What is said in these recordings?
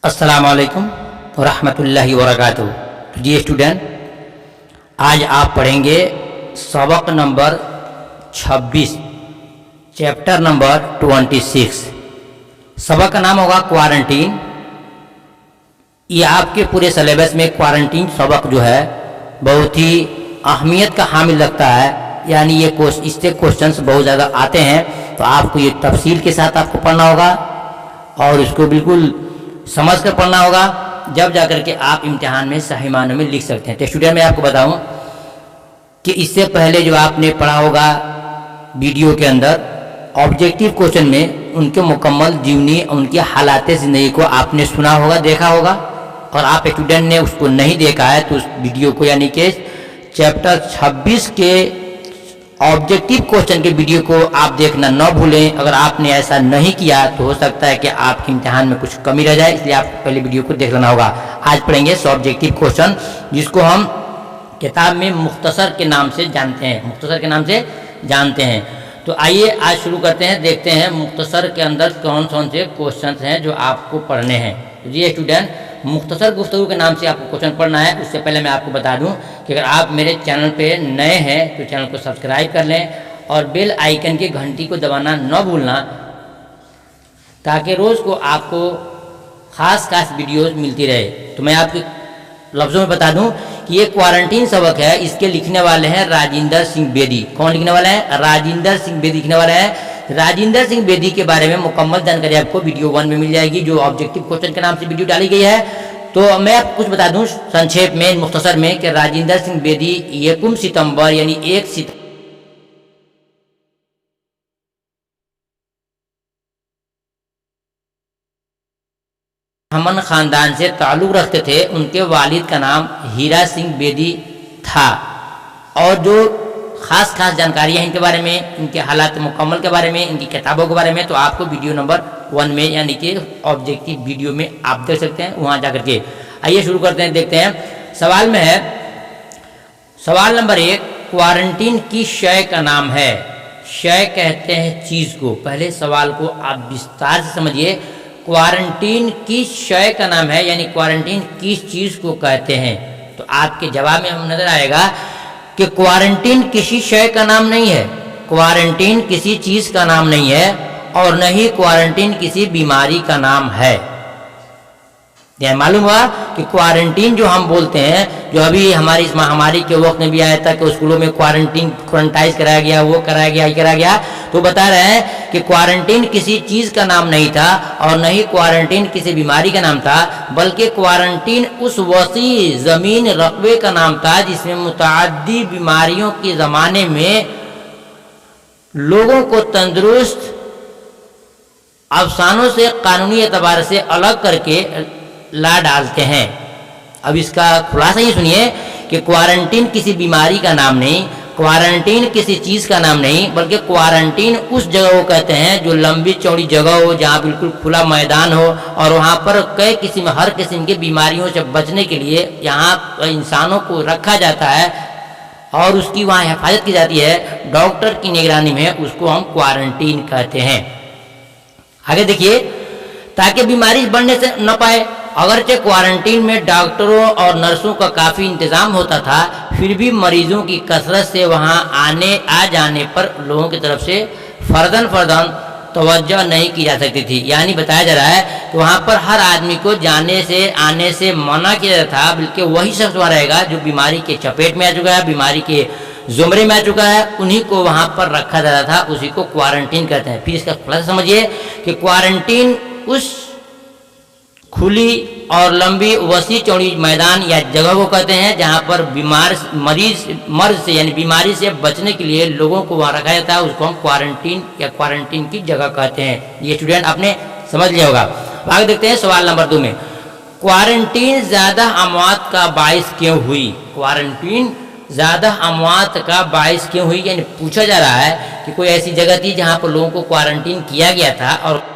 अस्सलाम वालेकुम रहमतुल्लाहि व बरकातुहू। तो जी स्टूडेंट, आज आप पढ़ेंगे सबक नंबर 26, चैप्टर नंबर 26। सबक का नाम होगा क्वारंटीन। ये आपके पूरे सिलेबस में क्वारंटीन सबक जो है बहुत ही अहमियत का हामिल रखता है, यानी ये इससे क्वेश्चंस बहुत ज़्यादा आते हैं, तो आपको ये तफसील के साथ आपको पढ़ना होगा और इसको बिल्कुल समझ कर पढ़ना होगा, जब जाकर के आप इम्तिहान में सही मानों में लिख सकते हैं। तो स्टूडेंट, मैं आपको बताऊं कि इससे पहले जो आपने पढ़ा होगा वीडियो के अंदर ऑब्जेक्टिव क्वेश्चन में उनके मुकम्मल जीवनी, उनकी हालात ज़िंदगी को आपने सुना होगा, देखा होगा, और आप स्टूडेंट ने उसको नहीं देखा है तो उस वीडियो को, यानी कि चैप्टर 26 के ऑब्जेक्टिव क्वेश्चन के वीडियो को आप देखना न भूलें। अगर आपने ऐसा नहीं किया तो हो सकता है कि आपके इम्तिहान में कुछ कमी रह जाए, इसलिए आपको पहले वीडियो को देख लेना होगा। आज पढ़ेंगे ऑब्जेक्टिव क्वेश्चन, जिसको हम किताब में मुख्तसर के नाम से जानते हैं। तो आइए आज शुरू करते हैं, देखते हैं मुख्तसर के अंदर कौन कौन से क्वेश्चन हैं जो आपको पढ़ने हैं। तो जी स्टूडेंट, मुख्तसर गुफ्तगू के नाम से आपको क्वेश्चन पढ़ना है। उससे पहले मैं आपको बता दूं कि अगर आप मेरे चैनल पे नए हैं तो चैनल को सब्सक्राइब कर लें और बेल आइकन की घंटी को दबाना न भूलना, ताकि रोज़ को आपको ख़ास वीडियोज़ मिलती रहे। तो मैं आपके लफ्ज़ों में बता दूं कि ये क्वारंटीन सबक है, इसके लिखने वाले हैं राजिंदर सिंह बेदी। कौन लिखने वाला है? राजिंदर सिंह बेदी लिखने वाला है। राजिंदर सिंह बेदी के बारे में मुकम्मल जानकारी आपको वीडियो 1 में मिल जाएगी, जो ऑब्जेक्टिव क्वेश्चन के नाम से वीडियो डाली गई है। तो मैं आपको कुछ बता दूं संक्षेप में, मुख्तसर में, कि राजिंदर सिंह बेदी 1 सितंबर यानी 1 सितंबर ब्राह्मण खानदान से ताल्लुक़ रखते थे। उनके वालिद का नाम हीरा सिंह बेदी था। और जो खास जानकारियाँ इनके बारे में, इनके हालात मुकम्मल के बारे में, इनकी किताबों के बारे में, तो आपको वीडियो नंबर 1 में, यानी कि ऑब्जेक्टिव वीडियो में आप देख सकते हैं, वहाँ जा करके। आइए शुरू करते हैं, देखते हैं। सवाल में है, सवाल नंबर 1, क्वारंटीन की शय का नाम है। शय कहते हैं चीज़ को। पहले सवाल को आप विस्तार से समझिए। क्वारंटीन किस शय का नाम है, यानी क्वारंटीन किस चीज़ को कहते हैं। तो आपके जवाब में हम नजर आएगा कि क्वारंटीन किसी शय का नाम नहीं है, क्वारंटीन किसी चीज़ का नाम नहीं है, और न ही क्वारंटीन किसी बीमारी का नाम है। यह मालूम हुआ कि क्वारंटीन जो हम बोलते हैं, जो अभी हमारी इस महामारी के वक्त में भी आया था कि स्कूलों में क्वारंटाइज कराया गया, वो कराया गया, ये कराया गया, तो बता रहे हैं कि क्वारंटीन किसी चीज़ का नाम नहीं था और न ही क्वारंटीन किसी बीमारी का नाम था, बल्कि क्वारंटीन उस वसी ज़मीन रकबे का नाम था जिसमें मुतअद्दी बीमारियों के ज़माने में लोगों को तंदुरुस्त अफसानों से कानूनी एतबार से अलग करके ला डालते हैं। अब इसका खुलासा ये सुनिए कि क्वारंटीन किसी बीमारी का नाम नहीं, क्वारंटीन किसी चीज़ का नाम नहीं, बल्कि क्वारंटीन उस जगह को कहते हैं जो लंबी चौड़ी जगह हो, जहाँ बिल्कुल खुला मैदान हो, और वहाँ पर हर किस्म की बीमारियों से बचने के लिए यहाँ इंसानों को रखा जाता है और उसकी वहाँ हिफाजत की जाती है डॉक्टर की निगरानी में। उसको हम क्वारंटीन कहते हैं। आगे देखिए, ताकि बीमारी बढ़ने से न पाए। अगरचे क्वारंटीन में डॉक्टरों और नर्सों का काफ़ी इंतज़ाम होता था, फिर भी मरीजों की कसरत से वहाँ आ जाने पर लोगों की तरफ से फर्दन तवज्जो नहीं की जा सकती थी। यानी बताया जा रहा है कि वहाँ पर हर आदमी को आने से मना किया जाता था, बल्कि वही शख्स वहाँ रहेगा जो बीमारी के चपेट में आ चुका है, बीमारी के ज़ुमरे में आ चुका है, उन्हीं को वहाँ पर रखा जाता था, उसी को क्वारंटीन कहते हैं। फिर इसका खुलासा समझिए कि क्वारंटीन उस खुली और लंबी वसी चौड़ी मैदान या जगह को कहते हैं जहाँ पर मर्ज से, यानी बीमारी से बचने के लिए लोगों को वहाँ रखा जाता है, उसको हम क्वारंटीन या क्वारंटीन की जगह कहते हैं। ये स्टूडेंट आपने समझ लिया होगा। आगे देखते हैं सवाल नंबर 2 में, क्वारंटीन ज़्यादा अमवात का बाइस क्यों हुई। क्वारंटीन ज़्यादा अमवात का बाइस क्यों हुई, यानी पूछा जा रहा है कि कोई ऐसी जगह थी जहाँ पर लोगों को क्वारंटीन किया गया था और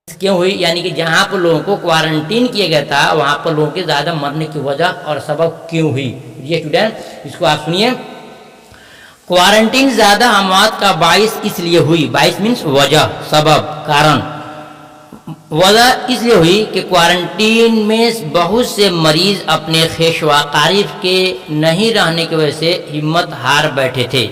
क्यों हुई, यानी कि जहाँ पर लोगों को क्वारंटीन किया गया था वहाँ पर लोगों के ज़्यादा मरने की वजह और सबब क्यों हुई। ये स्टूडेंट इसको आप सुनिए। क्वारंटीन ज़्यादा अमवात का बाइस इसलिए हुई, बाइस मीन्स वजह, सबब, कारण। वजह इसलिए हुई कि क्वारंटीन में बहुत से मरीज अपने खेशवा कारिफ के नहीं रहने की वजह से हिम्मत हार बैठे थे।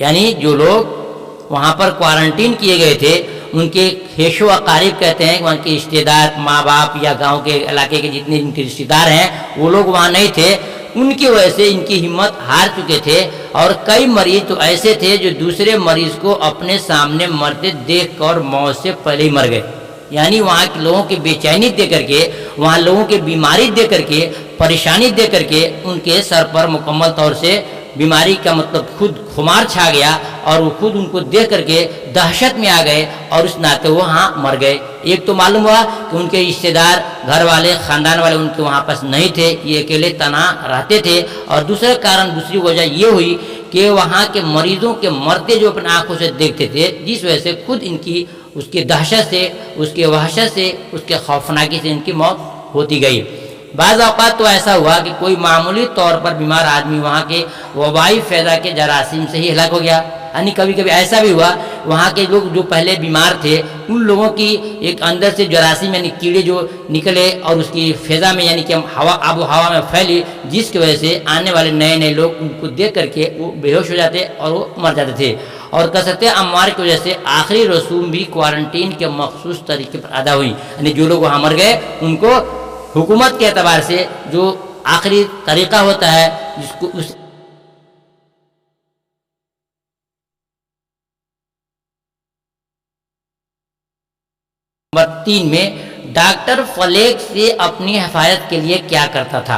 यानी जो लोग वहाँ पर क्वारंटीन किए गए थे उनके खेशो अकारीब कहते हैं कि उनके रिश्तेदार, माँ बाप या गांव के इलाके के जितने इनके रिश्तेदार हैं वो लोग वहाँ नहीं थे। उनकी वजह से इनकी हिम्मत हार चुके थे और कई मरीज तो ऐसे थे जो दूसरे मरीज को अपने सामने मरते देख कर मौत से पहले ही मर गए। यानी वहाँ के लोगों की बेचैनी देख करके, वहाँ लोगों की बीमारी देख करके, परेशानी देख करके उनके सर पर मुकम्मल तौर से बीमारी का मतलब खुद खुमार छा गया और वो खुद उनको देख करके दहशत में आ गए और उस नाते वो वहाँ मर गए। एक तो मालूम हुआ कि उनके रिश्तेदार, घर वाले, ख़ानदान वाले उनके वहाँ पास नहीं थे, ये अकेले तना रहते थे। और दूसरा कारण, दूसरी वजह ये हुई कि वहाँ के मरीजों के मरते जो अपने आँखों से देखते थे, जिस वजह से खुद इनकी उसकी दहशत से, उसके वहशत से, उसके खौफनाकी से इनकी मौत होती गई। बाज़ औक़ात तो ऐसा हुआ कि कोई मामूली तौर पर बीमार आदमी वहाँ के वबाई फैज़ा के जरासीम से ही हलाक हो गया। यानी कभी कभी ऐसा भी हुआ वहाँ के लोग जो पहले बीमार थे उन लोगों की एक अंदर से जरासीम यानी कीड़े जो निकले और उसकी फैज़ा में यानी कि हवा, आबो हवा में फैली, जिसकी वजह से आने वाले नए नए लोग उनको देख करके वो बेहोश हो जाते और वो मर जाते थे। और कसरत अमवार की वजह से आखिरी रसूम भी क्वारंटीन के मखसूस तरीके पर अदा हुई। यानी जो लोग वहाँ मर गए उनको हुकूमत के एतबार से जो आखिरी तरीक़ा होता है जिसको उस नंबर 3 में डॉक्टर प्लेग से अपनी हिफाजत के लिए क्या करता था।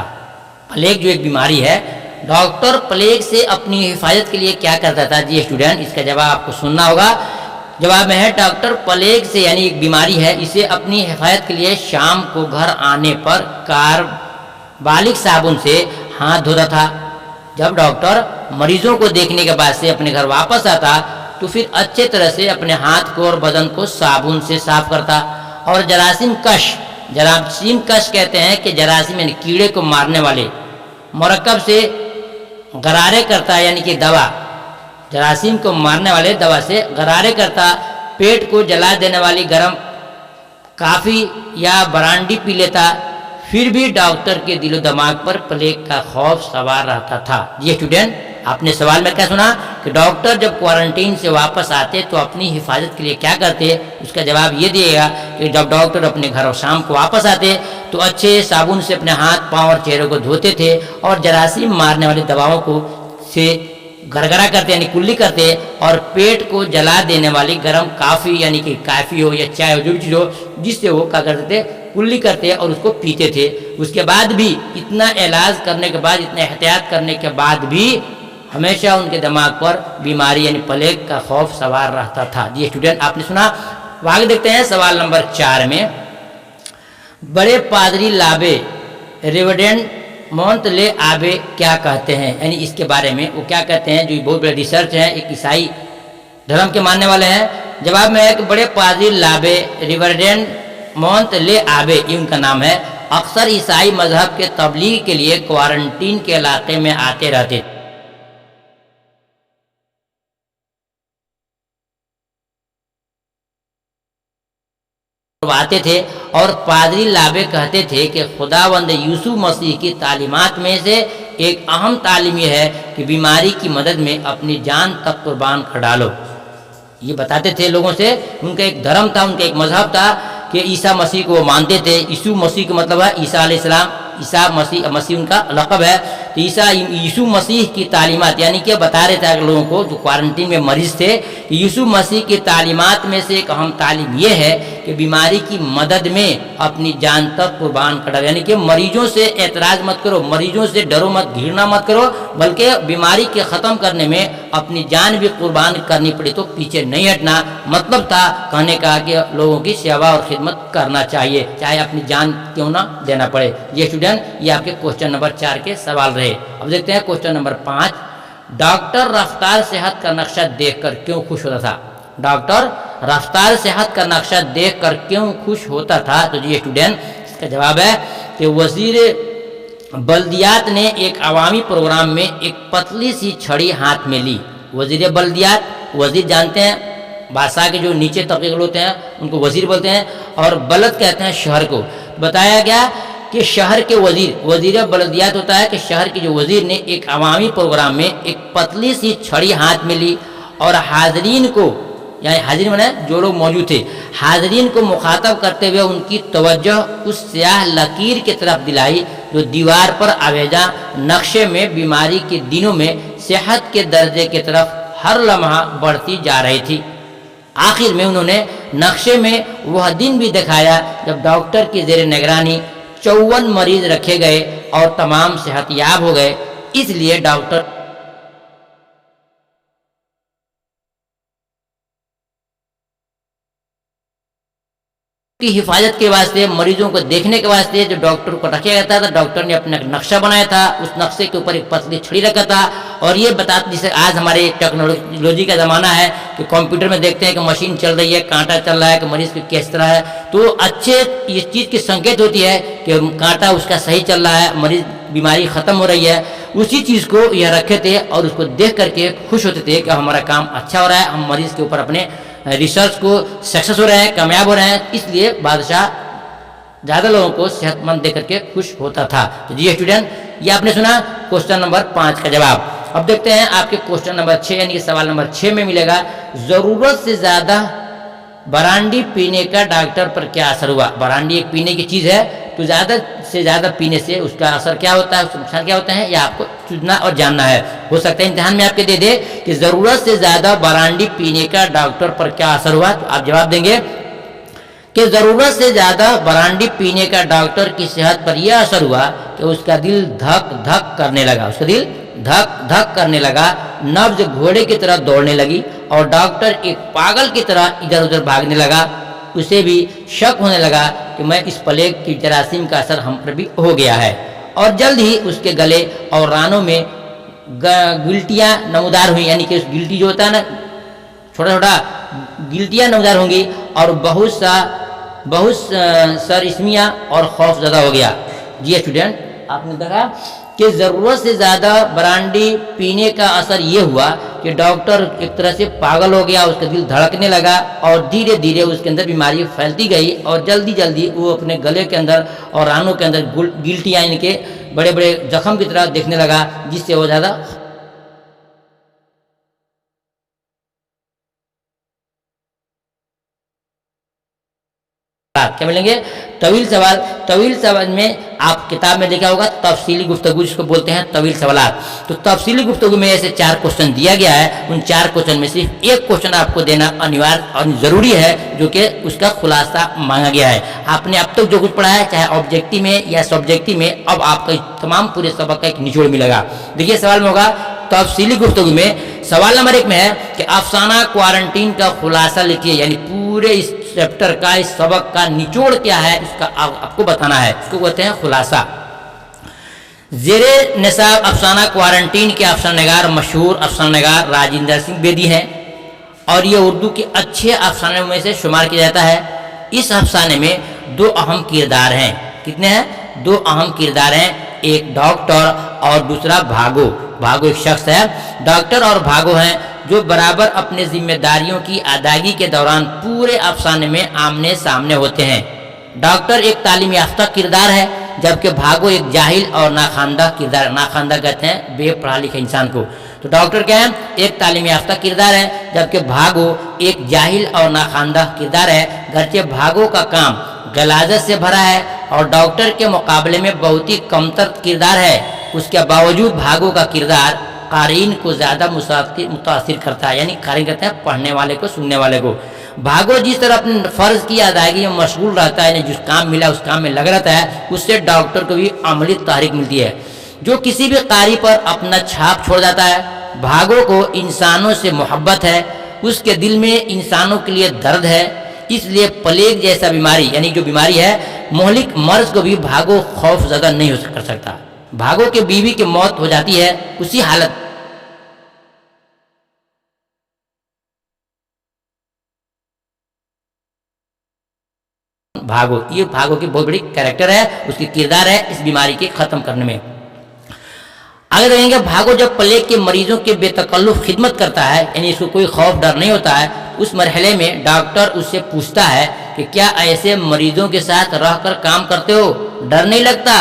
प्लेग जो एक बीमारी है, डॉक्टर प्लेग से अपनी हिफाजत के लिए क्या करता था। जी स्टूडेंट, इसका जवाब आपको सुनना होगा। जवाब में है डॉक्टर प्लेग से यानी एक बीमारी है, इसे अपनी हिफाजत के लिए शाम को घर आने पर कार्बोलिक साबुन से हाथ धोता था। जब डॉक्टर मरीजों को देखने के बाद से अपने घर वापस आता तो फिर अच्छे तरह से अपने हाथ को और बदन को साबुन से साफ करता। और जरासीम कश कहते हैं कि जरासीम यानी कीड़े को मारने वाले मरकब से गरारे करता, यानी कि दवा, जरासीम को मारने वाले दवा से गरारे करता। पेट को जला देने वाली गर्म काफ़ी या बरांडी पी लेता। फिर भी डॉक्टर के दिलो दिमाग पर प्लेग का खौफ सवार रहता था। ये स्टूडेंट, आपने सवाल में क्या सुना कि डॉक्टर जब क्वारंटीन से वापस आते तो अपनी हिफाजत के लिए क्या करते। उसका जवाब ये दिएगा कि जब डॉक्टर अपने घर शाम को वापस आते तो अच्छे साबुन से अपने हाथ, पाँव और चेहरे को धोते थे और जरासीम मारने वाली दवाओं को से गरगरा करते यानी कुल्ली करते और पेट को जला देने वाली गर्म काफ़ी यानी कि काफ़ी हो या चाय हो, जो भी चीज़ हो, जिससे वो क्या करते थे, कुल्ली करते और उसको पीते थे। उसके बाद भी इतना इलाज करने के बाद, इतना एहतियात करने के बाद भी हमेशा उनके दिमाग पर बीमारी यानी प्लेग का खौफ सवार रहता था। जी स्टूडेंट, आपने सुना। आगे देखते हैं सवाल नंबर 4 में। बड़े पादरी लाबे रेवरेंड मोंट ले आबे क्या कहते हैं, यानी इसके बारे में वो क्या कहते हैं, जो बहुत बड़े रिसर्च है, एक ईसाई धर्म के मानने वाले हैं। जवाब में है कि बड़े पादरी लाबे रेवरेंड मोंट ले आबे, ये उनका नाम है, अक्सर ईसाई मजहब के तबलीग के लिए क्वारंटीन के इलाके में आते रहते आते थे। और पादरी लाबे कहते थे कि खुदावंद यूसुफ मसीह की तालीमात में से एक अहम तालीम यह है कि बीमारी की मदद में अपनी जान तक कुर्बान कर डालो। ये बताते थे लोगों से। उनका एक धर्म था, उनका एक मजहब था कि ईसा मसीह को वो मानते थे। यीशु मसीह का मतलब है ईसा अलैहिस्सलाम, ईसा मसीह उनका लक़ब है। तो यीशु मसीह की तालीमात यानी कि बता रहे थे लोगों को जो क्वारंटीन में मरीज थे कि यीशु मसीह की तालीमात में से एक अहम तालीम यह है कि बीमारी की मदद में अपनी जान तक कुर्बान कर डालो। यानी कि मरीजों से एतराज़ मत करो, मरीजों से डरो मत, घृणा मत करो, बल्कि बीमारी के ख़त्म करने में अपनी जान भी कुर्बान करनी पड़ी तो पीछे नहीं हटना। मतलब था कहने का कि लोगों की सेवा और खिदमत करना चाहिए, चाहे अपनी जान क्यों ना देना पड़े। ये स्टूडेंट, ये आपके क्वेश्चन नंबर 4 के सवाल रहे। अब देखते हैं क्वेश्चन नंबर 5। डॉक्टर रफ्तार सेहत का नक्शा देखकर क्यों खुश होता था। डॉक्टर रफ्तार सेहत का नक्शा देखकर क्यों खुश होता था। तो जी स्टूडेंट, इसका जवाब है कि वजीर बल्दियात ने एक अवामी प्रोग्राम में एक पतली सी छड़ी हाथ में ली वज़ीर बल्दियात, वज़ीर जानते हैं बादशाह के जो नीचे तबके होते हैं उनको वज़ीर बोलते हैं, और बलद कहते हैं शहर को। बताया गया कि शहर के वज़ीर बल्दियात होता है कि शहर के जो वज़ीर ने एक अवामी प्रोग्राम में एक पतली सी छड़ी हाथ में ली और हाज़रीन को, यानी हाज़रीन माने जो लोग मौजूद थे, हाज़रीन को मुखातब करते हुए उनकी तवज्जो उस स्याह लकीर की तरफ दिलाई जो दीवार पर आवेजा नक्शे में बीमारी के दिनों में सेहत के दर्जे की तरफ हर लम्हा बढ़ती जा रही थी। आखिर में उन्होंने नक्शे में वह दिन भी दिखाया जब डॉक्टर की ज़ेर निगरानी 54 मरीज रखे गए और तमाम सेहतयाब हो गए। इसलिए डॉक्टर की हिफाजत के वास्ते, मरीजों को देखने के वास्ते जो डॉक्टर को रखा गया था, डॉक्टर ने अपना नक्शा बनाया था, उस नक्शे के ऊपर एक पतली छड़ी रखा था। और ये बता, जैसे आज हमारे टेक्नोलॉजी का ज़माना है कि कंप्यूटर में देखते हैं कि मशीन चल रही है, कांटा चल रहा है, कि मरीज की किस तरह है, तो अच्छे इस चीज़ की संकेत होती है कि कांटा उसका सही चल रहा है, मरीज बीमारी ख़त्म हो रही है। उसी चीज़ को यह रखे थे और उसको देख करके खुश होते थे कि हमारा काम अच्छा हो रहा है, हम मरीज़ के ऊपर अपने रिसर्च को सक्सेस हो रहे हैं, कामयाब हो रहे हैं। इसलिए बादशाह ज़्यादा लोगों को सेहतमंद देख करके खुश होता था। तो जी स्टूडेंट, ये आपने सुना क्वेश्चन नंबर 5 का जवाब। अब देखते हैं आपके क्वेश्चन नंबर 6 यानी कि सवाल नंबर 6 में मिलेगा, ज़रूरत से ज़्यादा बरांडी पीने का डॉक्टर पर क्या असर हुआ। बरांडी एक पीने की चीज़ है, तो ज़्यादा से ज़्यादा पीने से उसका असर क्या होता है, उसके नुकसान क्या होते हैं, यह आपको चुनना और जानना है। हो सकता है इम्तिहान में आपके दे दे कि ज़रूरत से ज़्यादा बरांडी पीने का डॉक्टर पर क्या असर हुआ, तो आप जवाब देंगे कि ज़रूरत से ज़्यादा बरांडी पीने का डॉक्टर की सेहत पर यह असर हुआ कि उसका दिल धक धक करने लगा, उसका दिल धक धक करने लगा, नब्ज घोड़े की तरह दौड़ने लगी और डॉक्टर एक पागल की तरह इधर उधर भागने लगा। उसे भी शक होने लगा कि मैं इस प्लेग की जरासीम का असर हम पर भी हो गया है, और जल्द ही उसके गले और रानों में गिल्टियाँ नमूदार हुई, यानी कि उस गिल्टी जो होता है ना, छोटा छोटा गिल्टियाँ नमूदार होंगी और बहुत सर इसमिया और खौफ ज़्यादा हो गया। जी स्टूडेंट, आपने देखा कि ज़रूरत से ज़्यादा ब्रांडी पीने का असर ये हुआ कि डॉक्टर एक तरह से पागल हो गया, उसका दिल धड़कने लगा और धीरे धीरे उसके अंदर बीमारी फैलती गई और जल्दी जल्दी वो अपने गले के अंदर और रानों के अंदर गिल्टियाँ, इनके बड़े बड़े जख्म की तरह देखने लगा, जिससे वो ज़्यादा क्या मिलेंगे। तवील सवाल में आप किताब में देखा होगा तफसीली गुफ्तगू, जिसको बोलते हैं तवील सवालात। तो तफसीली गुफ्तगू में ऐसे 4 क्वेश्चन दिया गया है, उन 4 क्वेश्चन में सिर्फ एक क्वेश्चन आपको देना अनिवार्य और ज़रूरी है, जो कि उसका खुलासा मांगा गया है। आपने अब तक जो कुछ पढ़ा है, चाहे ऑब्जेक्टिव में या सब्जेक्टिव में, अब आपका तमाम पूरे सबक का एक निचोड़ मिलेगा। देखिए सवाल में होगा तफसीली गुफ्तगू में, सवाल नंबर 1 में है कि अफसाना क्वारंटीन का खुलासा लिखिए, यानी पूरे इस चैप्टर का, इस सबक का निचोड़ क्या है, इसका आपको बताना है, इसको कहते हैं खुलासा। ज़ेरे निसाब अफसाना क्वारंटीन के अफसानगार मशहूर अफसानगार राजिंदर सिंह बेदी हैं और ये उर्दू के अच्छे अफसाने में से शुमार किया जाता है। इस अफसाने में 2 अहम किरदार हैं। कितने हैं? 2 अहम किरदार हैं, एक डॉक्टर और दूसरा भागो। भागो एक शख्स है, डॉक्टर और भागो हैं जो बराबर अपने जिम्मेदारियों की अदायगी के दौरान पूरे अफसाने में आमने सामने होते हैं। डॉक्टर एक तालीम याफ्ता किरदार है, जबकि भागो एक जाहिल और नाखानदा किरदार। नाखानदा कहते हैं बेपढ़ा लिखा इंसान को। तो डॉक्टर क्या है? एक तालीम याफ्ता किरदार है, जबकि भागो एक जाहिल और नाखानदा किरदार है। गर्चे भागो का काम गलाजत से भरा है और डॉक्टर के मुकाबले में बहुत ही कमतर किरदार है, उसके बावजूद भागो का किरदार क़ारीन को ज़्यादा मुतासिर करता है, यानी क़ारीन कहते हैं पढ़ने वाले को, सुनने वाले को। भागो जिस तरह अपने फ़र्ज़ की अदायगी में मशगूल रहता है, जिस काम मिला उस काम में लग रहता है, उससे डॉक्टर को भी अमली तहरीक मिलती है जो किसी भी क़ारी पर अपना छाप छोड़ जाता है। भागो को इंसानों से मोहब्बत है, उसके दिल में इंसानों के लिए दर्द है, इसलिए प्लेग जैसा बीमारी, यानी जो बीमारी है मोहलिक मर्ज को भी भागो खौफ ज़्यादा नहीं कर सकता। भागो के बीवी की मौत हो जाती है उसी हालत भागो, ये भागो की बहुत बड़ी कैरेक्टर है, उसकी किरदार है इस बीमारी के ख़त्म करने में। आगे देखेंगे भागो जब प्लेग के मरीजों के बेतकल्लुफ खिदमत करता है, यानी इसको कोई खौफ डर नहीं होता है, उस मरहले में डॉक्टर उससे पूछता है कि क्या ऐसे मरीजों के साथ रहकर काम करते हो, डर नहीं लगता?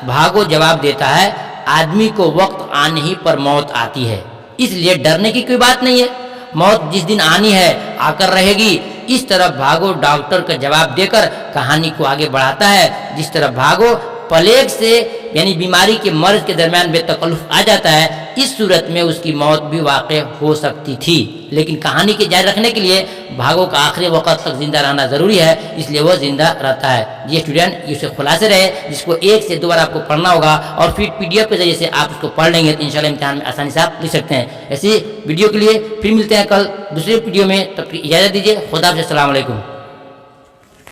भागो जवाब देता है, आदमी को वक्त आने ही पर मौत आती है, इसलिए डरने की कोई बात नहीं है, मौत जिस दिन आनी है आकर रहेगी। इस तरफ भागो डॉक्टर का जवाब देकर कहानी को आगे बढ़ाता है। जिस तरफ भागो प्लेग से यानी बीमारी के मर्ज के दरमियान बेतकल्लुफ आ जाता है, इस सूरत में उसकी मौत भी वाक़ई हो सकती थी, लेकिन कहानी के जारी रखने के लिए भागो का आखिरी वक्त तक जिंदा रहना ज़रूरी है, इसलिए वो जिंदा रहता है। ये स्टूडेंट ये उससे खुलासे रहे, जिसको 1 से 2 बार आपको पढ़ना होगा और फिर PDF के जरिए से आप उसको पढ़ लेंगे तो इंशाल्लाह इम्तिहान में आसानी से आप लिख सकते हैं। ऐसी वीडियो के लिए फिर मिलते हैं कल दूसरे वीडियो में, तब तक इजाज़त दीजिए। खुदा हाफ़िज़, अस्सलाम वालेकुम।